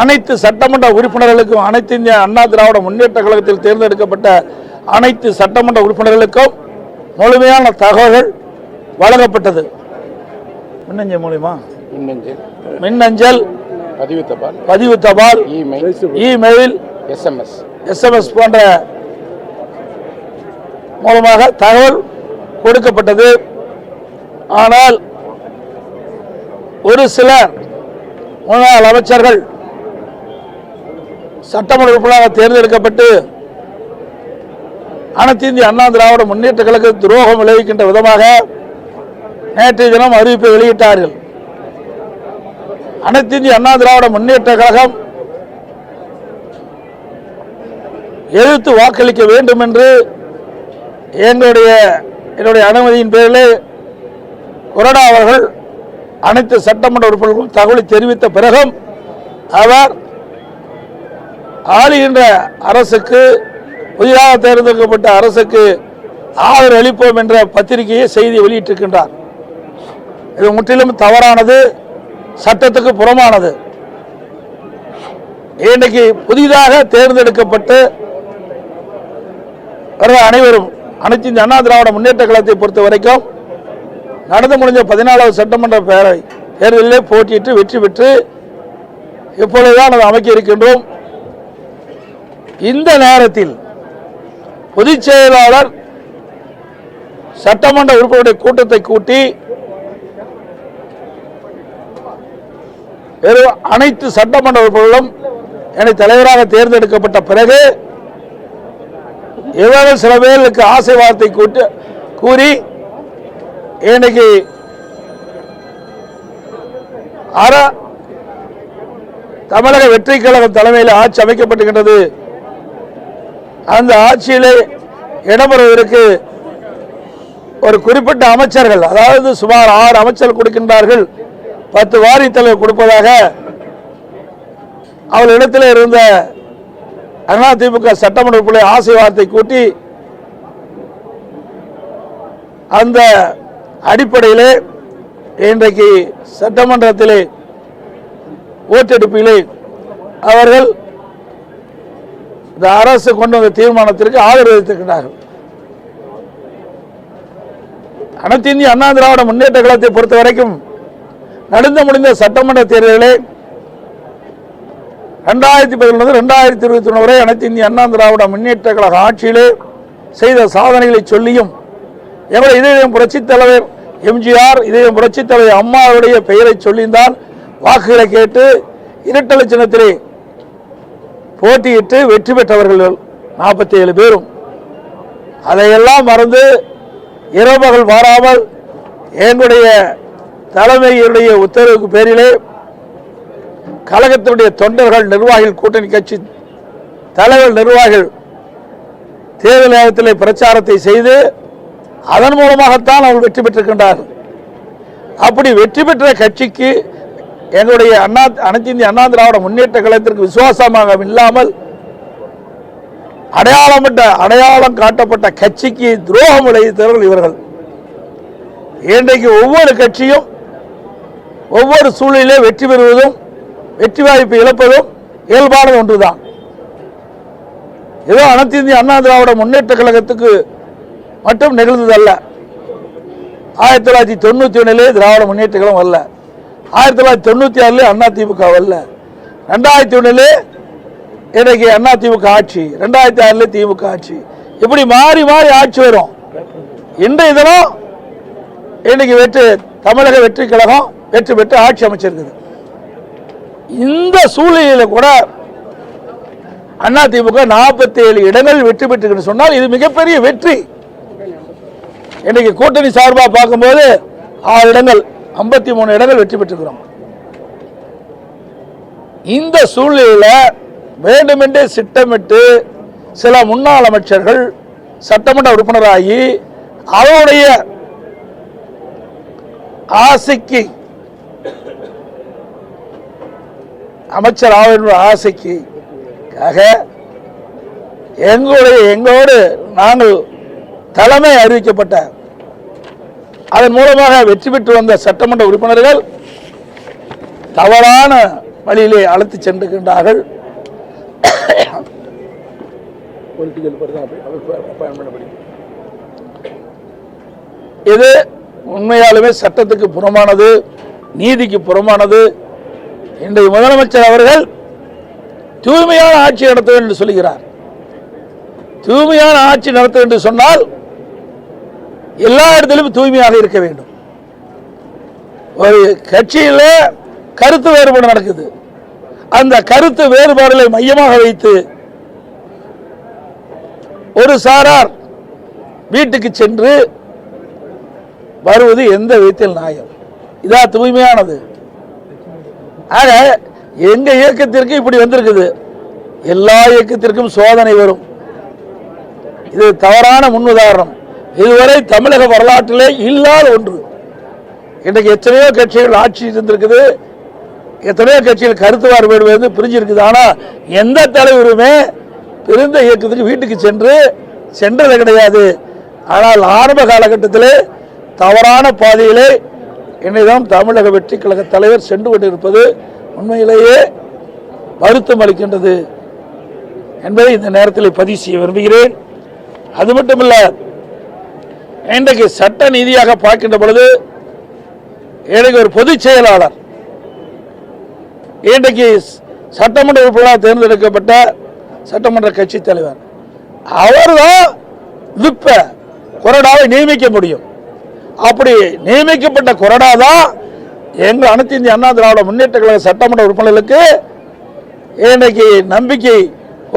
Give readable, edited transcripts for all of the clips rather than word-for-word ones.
அனைத்து சட்டமன்ற உறுப்பினர்களுக்கும் அனைத்து இந்திய அண்ணா திராவிட முன்னேற்ற கழகத்தில் தேர்ந்தெடுக்கப்பட்ட அனைத்து சட்டமன்ற உறுப்பினர்களுக்கும் முழுமையான தகவல்கள் வழங்கப்பட்டது. மின்னஞ்சல் மூலமா மின்னஞ்சல், பதிவு தபால், இமெயில், SMS போன்ற மூலமாக தகவல் கொடுக்கப்பட்டது. ஆனால் ஒரு சிலர் முன்னாள் அமைச்சர்கள் சட்டமன்ற உறுப்பினராக தேர்ந்தெடுக்கப்பட்டு அனைத்து இந்திய அண்ணா திராவிட முன்னேற்ற கழக துரோகம் விளைவிக்கின்ற விதமாக நேற்றைய தினம் அறிவிப்பை வெளியிட்டார்கள். அனைத்து இந்திய அண்ணா திராவிட முன்னேற்ற கழகம் எதிர்த்து வாக்களிக்க வேண்டும் என்று என்னுடைய அனுமதியின் பேரிலே கொறடா அவர்கள் அனைத்து சட்டமன்ற உறுப்பினர்களும் தகவலை தெரிவித்த பிறகும் அவர் ஆளுகின்ற அரசுக்கு, புதிதாக தேர்ந்தெடுக்கப்பட்ட அரசுக்கு ஆதரவு அளிப்போம் என்ற பத்திரிகையை செய்தி வெளியிட்டிருக்கின்றார். இது முற்றிலும் தவறானது, சட்டத்துக்கு புறமானது. இன்றைக்கு புதிதாக தேர்ந்தெடுக்கப்பட்டு அனைவரும் அனைத்து இந்திய அண்ணா திராவிட முன்னேற்ற கழகத்தை பொறுத்த வரைக்கும் நடந்து முடிஞ்ச 14வது சட்டமன்ற பேரவை தேர்தலிலே போட்டியிட்டு வெற்றி பெற்று இப்பொழுதுதான் அதை அமைக்க இருக்கின்றோம். இந்த நேரத்தில் பொதுச் செயலாளர் சட்டமன்ற உறுப்பினருடைய கூட்டத்தை கூட்டி அனைத்து சட்டமன்ற உறுப்பினர்களும் என்னை தலைவராக தேர்ந்தெடுக்கப்பட்ட பிறகு இவர்கள் சில பேருக்கு ஆசை வார்த்தை கூறி இன்னைக்கு தமிழக வெற்றி கழக தலைமையில் ஆட்சி அமைக்கப்பட்டுகின்றது. அந்த ஆட்சியிலே இடம்பெறுவதற்கு ஒரு குறிப்பிட்ட அமைச்சர்கள், அதாவது சுமார் 6 அமைச்சர்கள் கொடுக்கின்றார்கள், 10 வாரிய தலைவர் கொடுப்பதாக அவர்களிடத்தில் இருந்த அதிமுக சட்டமன்ற உறுப்பினர் ஆசை வார்த்தை கூட்டி அந்த அடிப்படையிலே இன்றைக்கு சட்டமன்றத்திலே ஓட்டெடுப்பிலே அவர்கள் இந்த அரசு கொண்டு வந்த தீர்மானத்திற்கு ஆதரவு அளித்திருக்கிறார்கள். அனைத்து இந்திய அண்ணா திராவிட முன்னேற்ற கழகத்தை பொறுத்த வரைக்கும் நடந்து முடிந்த சட்டமன்ற தேர்தலிலே 2011 2021 வரை அனைத்து இந்திய அண்ணா திராவிட முன்னேற்ற கழக ஆட்சியிலே செய்த சாதனைகளை சொல்லியும் எங்களுடைய இதயம் புரட்சித் தலைவர் எம்ஜிஆர், இதயம் புரட்சித் தலைவர் அம்மாவுடைய பெயரை சொல்லியிருந்தான் வாக்குகளை கேட்டு இரட்டை சின்னத்திலே போட்டியிட்டு வெற்றி பெற்றவர்கள் 47 பேரும். அதையெல்லாம் மறந்து இரவுகள் மாறாமல் எங்களுடைய தலைமையுடைய உத்தரவுக்கு பேரிலே கழகத்தினுடைய தொண்டர்கள், நிர்வாகிகள், கூட்டணி கட்சி தலைவர் நிர்வாகிகள் தேர்தல் நேரத்திலே பிரச்சாரத்தை செய்து அதன் மூலமாகத்தான் அவர்கள் வெற்றி பெற்றிருக்கின்றார்கள். அப்படி வெற்றி பெற்ற கட்சிக்கு எங்களுடைய அனைத்து இந்திய அண்ணா திராவிட முன்னேற்ற கழகத்திற்கு விசுவாசமாக இல்லாமல் அடையாளம் காட்டப்பட்ட கட்சிக்கு துரோகம் விளைவித்தவர்கள் இவர்கள். இன்றைக்கு ஒவ்வொரு கட்சியும் ஒவ்வொரு சூழலிலே வெற்றி பெறுவதும் வெற்றி வாய்ப்பு இழப்பதும் இயல்பானது ஒன்றுதான். ஏதோ அனைத்து இந்திய அண்ணா திராவிட முன்னேற்ற கழகத்துக்கு மட்டும் நிகழ்ந்ததல்ல. 1991 திராவிட முன்னேற்ற கழகம் வரல, 1996 அதிமுக வரல, 2001 இன்றைக்கு அதிமுக ஆட்சி, 2006 திமுக ஆட்சி, இப்படி மாறி மாறி ஆட்சி வரும். இன்றைய தினம் இன்னைக்கு தமிழக வெற்றி கழகம் வெற்றி பெற்று ஆட்சி அமைச்சிருக்குது. இந்த சூழ்நிலையில் கூட அதிமுக 47 இடங்கள் வெற்றி பெற்று சொன்னால் இது மிகப்பெரிய வெற்றி. இன்னைக்கு கூட்டணி சார்பாக பார்க்கும்போது 6 இடங்கள் 53 இடங்கள் வெற்றி பெற்றிருக்கிறோம். இந்த சூழ்நிலையில் வேண்டுமென்றே திட்டமிட்டு சில முன்னாள் அமைச்சர்கள் சட்டமன்ற உறுப்பினராகி அவருடைய ஆசைக்கு அமைச்சர் ஆசைக்காக எங்களோடு நாங்கள் தலைமை அறிவிக்கப்பட்ட அதன் மூலமாக வெற்றி பெற்று வந்த சட்டமன்ற உறுப்பினர்கள் தவறான வழியிலே அழைத்து சென்றுகின்றார்கள். இது உண்மையாலுமே சட்டத்துக்கு புறமானது, நீதிக்கு புறமானது. இன்றைய முதலமைச்சர் அவர்கள் தூய்மையான ஆட்சி நடத்த வேண்டும் என்று சொல்கிறார். தூய்மையான ஆட்சி நடத்த வேண்டும் என்று சொன்னால் எல்லா இடத்திலும் தூய்மையாக இருக்க வேண்டும். ஒரு கட்சியில கருத்து வேறுபாடு நடக்குது. அந்த கருத்து வேறுபாடுகளை மையமாக வைத்து ஒரு சாரார் வீட்டுக்கு சென்று வருவது எந்த விதத்தில் நியாயம்? இதா தூய்மையானது? ஆக எங்க இயக்கத்திற்கு இப்படி வந்திருக்குது. எல்லா இயக்கத்திற்கும் சோதனை வரும். இது தவறான முன்னுதாரணம். இதுவரை தமிழக வரலாற்றிலே இல்லாத ஒன்று. இன்றைக்கு எத்தனையோ கட்சிகள் ஆட்சி இருந்திருக்குது, எத்தனையோ கட்சிகள் கருத்து வேறுபாடு வந்து பிரிஞ்சிருக்குது. ஆனால் எந்த தலைவருமே பிரிந்த இயக்கத்துக்கு வீட்டுக்கு சென்றது கிடையாது. ஆனால் ஆரம்ப காலகட்டத்திலே தவறான பாதையிலே என்னிடம் தமிழக வெற்றி கழக தலைவர் சென்று கொண்டிருப்பது உண்மையிலேயே வருத்தம் அளிக்கின்றது என்பதை இந்த நேரத்தில் பதிவு செய்ய விரும்புகிறேன். அது மட்டுமல்ல, இன்றைக்கு சட்ட நீதியாக பார்க்கின்ற பொழுது எனக்கு ஒரு பொதுச் செயலாளர், இன்றைக்கு சட்டமன்ற உறுப்பினராக தேர்ந்தெடுக்கப்பட்ட சட்டமன்ற கட்சி தலைவர், அவர்தான் விப்ப கொறடாவை நியமிக்க முடியும். அப்படி நியமிக்கப்பட்ட கொறடா தான் எங்கள் அனைத்து இந்திய அண்ணா திராவிட முன்னேற்ற கழக சட்டமன்ற உறுப்பினர்களுக்கு இன்றைக்கு நம்பிக்கை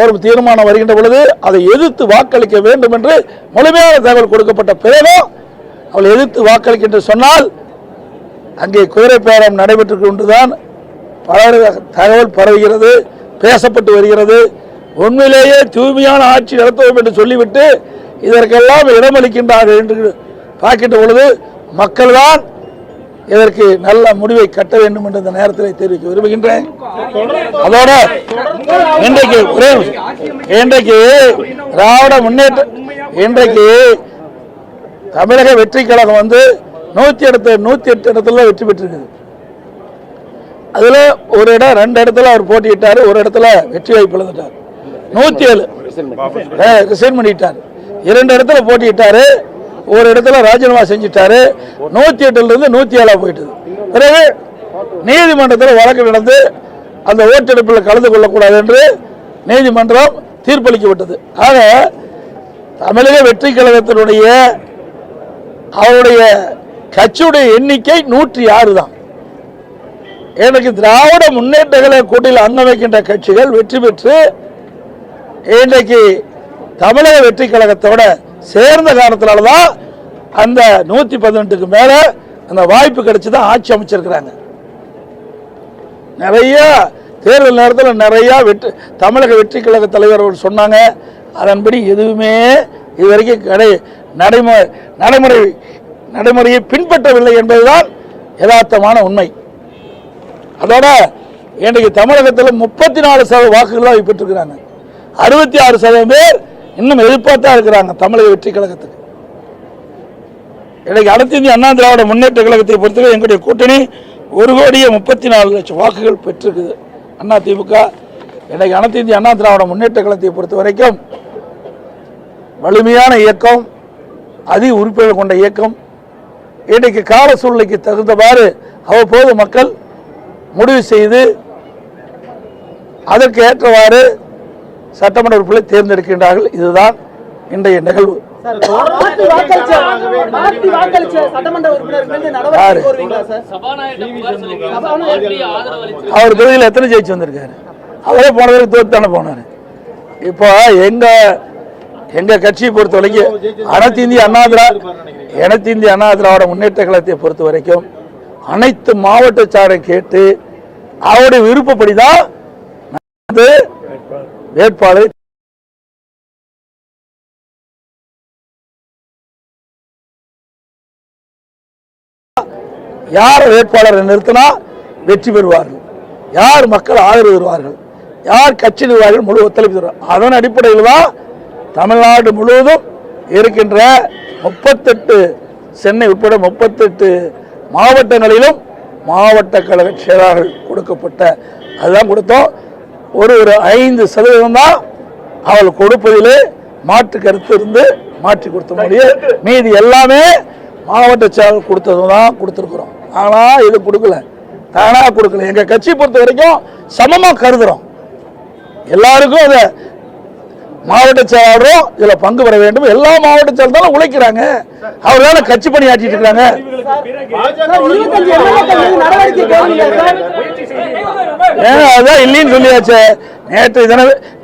ஒரு தீர்மானம் வருகின்ற பொழுது அதை எதிர்த்து வாக்களிக்க வேண்டும் என்று முழுமையான தகவல் கொடுக்கப்பட்ட பிறகும் அவள் எதிர்த்து வாக்களிக்க என்று சொன்னால் அங்கே குதிரை பேரம் நடைபெற்றுக் கொண்டுதான் பல தகவல் பரவுகிறது, பேசப்பட்டு வருகிறது. உண்மையிலேயே தூய்மையான ஆட்சி நடத்துவோம் என்று சொல்லிவிட்டு இதற்கெல்லாம் இடமளிக்கின்றார்கள் என்று பார்க்கின்ற பொழுது மக்கள் தான் இதற்கு நல்ல முடிவை கட்ட வேண்டும் என்று இந்த நேரத்தில் தெரிவிக்க விரும்புகின்றேன். அதோட இன்றைக்கு திராவிட முன்னேற்ற இன்றைக்கு தமிழக வெற்றி கழகம் வந்து 108 இடத்துல வெற்றி பெற்றிருக்குது. அதுல ஒரு இடம் 2 இடத்துல அவர் போட்டியிட்டாரு, ஒரு இடத்துல வெற்றி வாய்ப்பு இழந்துட்டார். 107 ரிசைன் பண்ணிட்டார். 2 இடத்துல போட்டியிட்டாரு, ஒரு இடத்துல ராஜினாமா செஞ்சிட்டாரு. 108 இருந்து 107 போயிட்டது. பிறகு நீதிமன்றத்தில் வழக்கு நடந்து அந்த ஓட்டெடுப்பில் கலந்து கொள்ளக்கூடாது என்று நீதிமன்றம் தீர்ப்பளிக்கப்பட்டது. ஆக தமிழக வெற்றி கழகத்தினுடைய அவருடைய கட்சியுடைய எண்ணிக்கை 106 தான். எனக்கு திராவிட முன்னேற்ற கழக கூட்டணியில் அங்கம் வைக்கின்ற கட்சிகள் வெற்றி பெற்று இன்றைக்கு தமிழக வெற்றி கழகத்தோட சேர்ந்த காரணத்தினால்தான் அந்த 118க்கு மேல அந்த வாய்ப்பு கிடைச்சுதான் ஆட்சி அமைச்சிருக்கிறாங்க. நிறைய தேர்தல் நேரத்தில் நிறைய தமிழக வெற்றி கழக தலைவர் சொன்னாங்க. அதன்படி எதுவுமே இதுவரைக்கும் நடைமுறையை பின்பற்றவில்லை என்பதுதான் யதார்த்தமான உண்மை. அதோட இன்றைக்கு தமிழகத்தில் 34% வாக்குகள் தான் பெற்றிருக்கிறாங்க. 66% பேர் இன்னும் எதிர்பார்த்தா இருக்கிறாங்க தமிழக வெற்றி கழகத்துக்கு. இன்றைக்கு அனைத்து இந்திய அண்ணா திராவிட முன்னேற்ற கழகத்தை பொறுத்தவரை எங்களுடைய கூட்டணி 1,34,00,000 வாக்குகள் பெற்றிருக்குது. அண்ணா திமுக இன்றைக்கு அனைத்து இந்திய அண்ணா திராவிட முன்னேற்ற கழகத்தை பொறுத்த வரைக்கும் வலிமையான இயக்கம், அதிக உறுப்பினர்கள் கொண்ட இயக்கம். இன்றைக்கு கால சூழ்நிலைக்கு தகுந்தவாறு அவ்வப்போது மக்கள் முடிவு செய்து அதற்கு ஏற்றவாறு சட்டமன்ற உறுப்பினர்களை தேர்ந்தெடுக்கின்றார்கள். இதுதான் இன்றைய நிகழ்வு. அவர் தொகுதியில் எத்தனை ஜெயிச்சு வந்திருக்காரு? அவரே போனதற்கு தோத்தான போனாரு. இப்போ எங்க கட்சியை பொறுத்த வரைக்கும் அனைத்து இந்திய அண்ணா திராவிட முன்னேற்ற கழகத்தை பொறுத்த வரைக்கும் அனைத்து மாவட்ட சாரை கேட்டு அவருடைய விருப்பப்படிதான் வேட்பாளர் யார் வேட்பாளரை நிறுத்தினா வெற்றி பெறுவார்கள், யார் மக்கள் ஆதரவு தருவார்கள், யார் கட்சி நிர்வாகிகள் முழு ஒத்துழைப்பு தருவார்கள். அதன் அடிப்படையில் தான் தமிழ்நாடு முழுவதும் இருக்கின்ற 38 சென்னை உட்பட 38 மாவட்டங்களிலும் மாவட்ட கழக செயலாளர்கள் கொடுக்கப்பட்ட அதுதான் கொடுத்தோம். ஒரு 5% தான் அவள் கொடுப்பதிலே மாற்று கருத்து இருந்து மாற்றி கொடுத்த முடியும். மீதி எல்லாமே மாவட்ட செயலர் கொடுத்தது தான் கொடுத்துருக்குறோம். ஆனால் இது கொடுக்கல, தானாக கொடுக்கல. எங்கள் கட்சி பொறுத்த வரைக்கும் சமமாக கருதுகிறோம். எல்லாருக்கும் அதை மாவட்ட செயலாளரும் இதில் பங்கு பெற வேண்டும். எல்லா மாவட்ட செயலாளரும் உழைக்கிறாங்க. அவர்களால கட்சி பணி ஆற்றிட்டு இருக்காங்க. அதான் இல்லைன்னு சொல்லியாச்சு.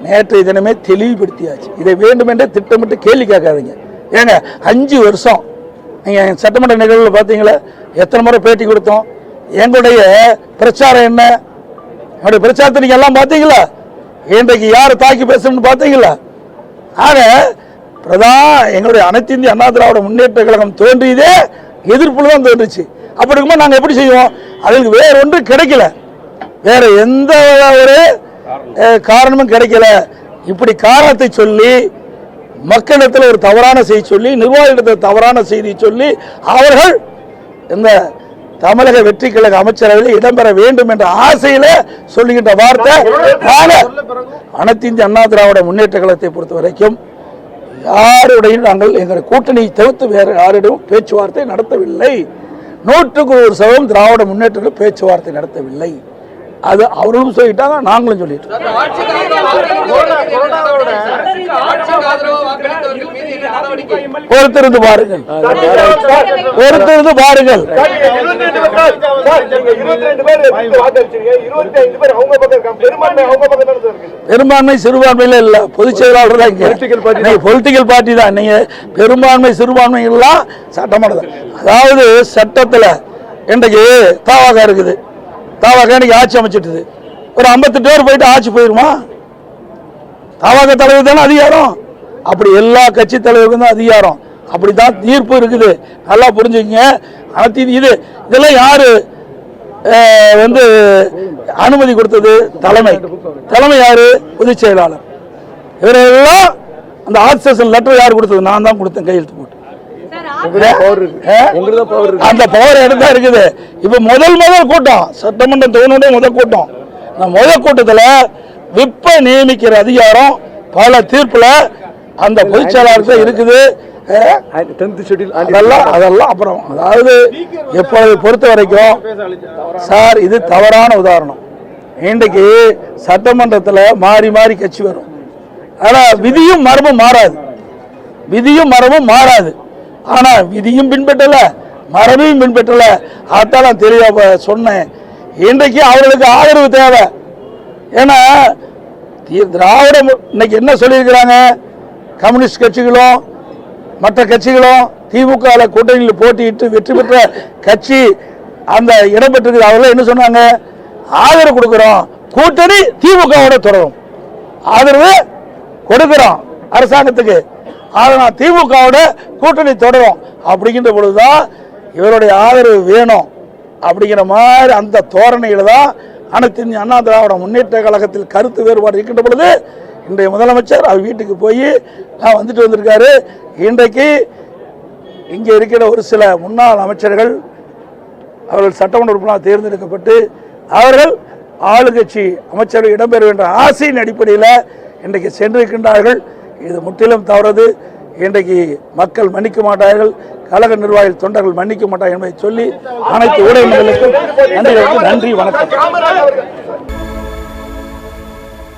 நேற்று தினமே தெளிவுபடுத்தியாச்சு. இதை வேண்டும் என்றே திட்டமிட்டு கேள்வி கேட்காதீங்க. ஏங்க 5 வருஷம் நீங்கள் சட்டமன்ற நிகழ்வில் பார்த்தீங்களா, எத்தனை முறை பேட்டி கொடுத்தோம். எங்களுடைய பிரச்சாரம் என்ன, என்னுடைய பிரச்சாரத்தை நீங்கள் எல்லாம் பார்த்தீங்களா? இன்றைக்கு யார் தாக்கி பேசணும்னு பார்த்தீங்களா? ஆக எங்களுடைய அனைத்து இந்திய அண்ணா திராவிட முன்னேற்ற கழகம் தோன்றியதே எதிர்ப்புல தான் தோன்றுச்சு. அப்படி இருக்கும்போது நாங்கள் எப்படி செய்வோம்? அதுக்கு வேற ஒன்று கிடைக்கல, வேற எந்த ஒரு காரணமும் கிடைக்கல. இப்படி காரணத்தை சொல்லி மக்களிடத்தில் ஒரு தவறான செய்தி சொல்லி, நிர்வாகிகளிடத்தில் தவறான செய்தி சொல்லி, அவர்கள் இந்த தமிழக வெற்றி கழக அமைச்சரவையில் இடம்பெற வேண்டும் என்ற ஆசையில சொல்லுகின்ற வார்த்தை. அனைத்து இந்திய அண்ணா திராவிட முன்னேற்ற கழகத்தை பொறுத்த வரைக்கும் யாருடையும் நாங்கள் எங்கள் கூட்டணியை தவிர்த்து வேறு யாரிடம் பேச்சுவார்த்தை நடத்தவில்லை. 100% திராவிட முன்னேற்ற பேச்சுவார்த்தை நடத்தவில்லை. அது அவர்களும் சொல்லிட்டாங்க, நாங்களும் சொல்லிட்டோம். பொறுத்திருந்து பாருங்கள், பொறுத்திருந்து பாருங்கள். பெரும்பான்மை சிறுபான்மையில இல்ல, பொதுச் செயலாளர் தான் இங்க. பொலிட்டிக்கல் பார்ட்டி தான் நீங்க. பெரும்பான்மை சிறுபான்மை எல்லாம் சட்டமன்ற, அதாவது சட்டத்தில் இன்றைக்கு தாவாக இருக்குது. தாவாக இன்னைக்கு ஆட்சி அமைச்சிட்டு ஒரு 58 பேர் போயிட்டு ஆட்சி போயிருமா? தாவாக தலைவர் தானே அதிகாரம். அப்படி எல்லா கட்சி தலைவருக்கும் தான் அதிகாரம். அப்படித்தான் தீர்ப்பு இருக்குது. நல்லா புரிஞ்சுக்கங்க. இதெல்லாம் யாரு அனுமதி கொடுத்தது? தலைமை யாரு? பொதுச் செயலாளர். இவரெல்லாம் அந்த ஆக்சேஷன் லெட்டர் யார் கொடுத்தது? நான் தான் கொடுத்தேன், கையெழுத்து போட்டு. அந்த பவர் எடுத்தா இருக்குது. இப்ப முதல் கூட்டம் சட்டமன்றம் தோணுடைய முதல் கூட்டம். முதல் கூட்டத்தில் விப்ப நியமிக்கிற அதிகாரம் பல தீர்ப்புல அந்த பொதுச் செயலாளருக்கு இருக்குது. அதெல்லாம் அப்புறம், அதாவது எப்பொழுது பொறுத்த வரைக்கும் சார், இது தவறான உதாரணம். இன்றைக்கு சட்டமன்றத்தில் மாறி மாறி கட்சி வரும். ஆனா விதியும் மரபும் மாறாது, விதியும் மரபும் மாறாது. ஆனா விதியும் பின்பற்றல, மரபையும் பின்பற்றல. அதான் நான் தெளிவா சொன்னேன். இன்றைக்கு அவர்களுக்கு ஆதரவு தேவை. ஏன்னா திராவிட இன்னைக்கு என்ன சொல்லியிருக்கிறாங்க, கம்யூனிஸ்ட் கட்சிகளும் மற்ற கட்சிகளும் திமுக கூட்டணியில் போட்டியிட்டு வெற்றி பெற்ற கட்சி அந்த இடம் பெற்றிருக்கு. அவர்கள் என்ன சொன்னாங்க? ஆதரவு கொடுக்கிறோம், கூட்டணி திமுகவோட தொடரும், ஆதரவு கொடுக்கிறோம் அரசாங்கத்துக்கு, ஆனால் திமுகவோட கூட்டணி தொடரும். அப்படிங்கிற பொழுதுதான் இவருடைய ஆதரவு வேணும். அப்படிங்கிற மாதிரி அந்த தோரணையில் தான் அனைத்து இந்திய அண்ணா திராவிட முன்னேற்ற கழகத்தில் கருத்து வேறுபாடு இருக்கின்ற பொழுது இன்றைய முதலமைச்சர் அவர் வீட்டுக்கு போய் நான் வந்திருக்காரு. இன்றைக்கு இங்கே இருக்கிற ஒரு சில முன்னாள் அமைச்சர்கள் அவர்கள் சட்டமன்ற உறுப்பினராக தேர்ந்தெடுக்கப்பட்டு அவர்கள் ஆளுங்கட்சி அமைச்சர்கள் இடம்பெற என்ற ஆசையின் அடிப்படையில் இன்றைக்கு சென்றிருக்கின்றார்கள். இது முற்றிலும் தவறது. இன்றைக்கு மக்கள் மன்னிக்க மாட்டார்கள், கழக நிர்வாகிகள் தொண்டர்கள் மன்னிக்க மாட்டார்கள் என்பதை சொல்லி அனைத்து ஊடகங்களுக்கும் நன்றி, வணக்கம்.